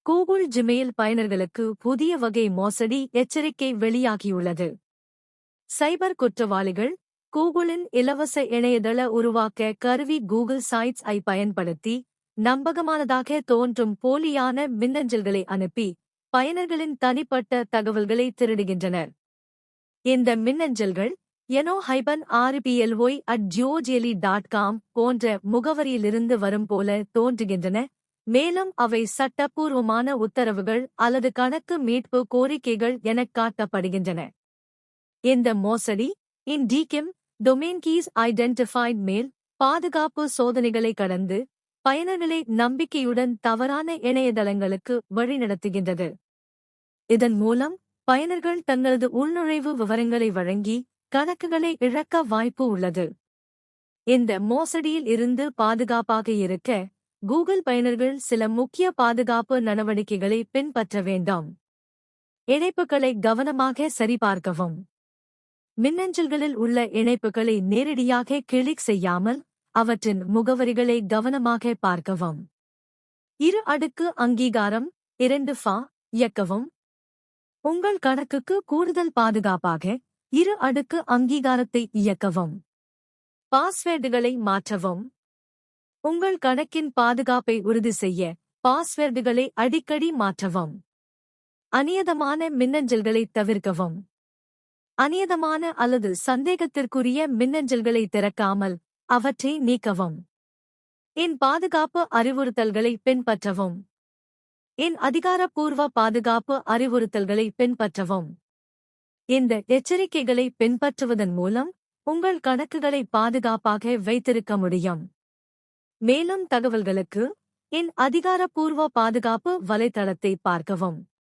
Google Gmail பயனர்களுக்கு புதிய வகை மோசடி எச்சரிக்கை வெளியாகியுள்ளது. சைபர் குற்றவாளிகள் கூகுளின் இலவச இணையதள உருவாக்க கருவி கூகுள் சைட்ஸ் ஐ பயன்படுத்தி நம்பகமானதாக தோன்றும் போலியான மின்னஞ்சல்களை அனுப்பி பயனர்களின் தனிப்பட்ட தகவல்களை திருடுகின்றனர். இந்த மின்னஞ்சல்கள் eno-rbly@gmail.com போன்ற முகவரியிலிருந்து வரும் போல தோன்றுகின்றன, மேலும் அவை சட்டப்பூர்வமான உத்தரவுகள் அல்லது கணக்கு மீட்பு கோரிக்கைகள் எனக் காட்டப்படுகின்றன. இந்த மோசடி DKIM domain keys identified mail பாதுகாப்பு சோதனைகளை கடந்து பயனர்களை நம்பிக்கையுடன் தவறான இணையதளங்களுக்கு வழிநடத்துகின்றது. இதன் மூலம் பயனர்கள் தங்களது உள்நுழைவு விவரங்களை வழங்கி கணக்குகளை இழக்க வாய்ப்பு உள்ளது. இந்த மோசடியில் இருந்து பாதுகாப்பாக இருக்க கூகுள் பயனர்கள் சில முக்கிய பாதுகாப்பு நடவடிக்கைகளை பின்பற்ற வேண்டும். இணைப்புகளை கவனமாக சரிபார்க்கவும். மின்னஞ்சல்களில் உள்ள இணைப்புகளை நேரடியாக கிளிக் செய்யாமல் அவற்றின் முகவரிகளை கவனமாக பார்க்கவும். 2 அடுக்கு அங்கீகாரம் 2FA இயக்கவும். உங்கள் கணக்குக்கு கூடுதல் பாதுகாப்பாக 2 அடுக்கு அங்கீகாரத்தை இயக்கவும். பாஸ்வேர்டுகளை மாற்றவும். உங்கள் கணக்கின் பாதுகாப்பை உறுதி செய்ய பாஸ்வேர்டுகளை அடிக்கடி மாற்றவும். அநியதமான மின்னஞ்சல்களை தவிர்க்கவும். அநியதமான அல்லது சந்தேகத்திற்குரிய மின்னஞ்சல்களை திறக்காமல் அவற்றை நீக்கவும். என் பாதுகாப்பு அறிவுறுத்தல்களை பின்பற்றவும். என் அதிகாரப்பூர்வ பாதுகாப்பு அறிவுறுத்தல்களை பின்பற்றவும். இந்த எச்சரிக்கைகளை பின்பற்றுவதன் மூலம் உங்கள் கணக்குகளை பாதுகாப்பாக வைத்திருக்க முடியும். மேலும் தகவல்களுக்கு என் அதிகாரப்பூர்வ பாதுகாப்பு வலைத்தளத்தை பார்க்கவும்.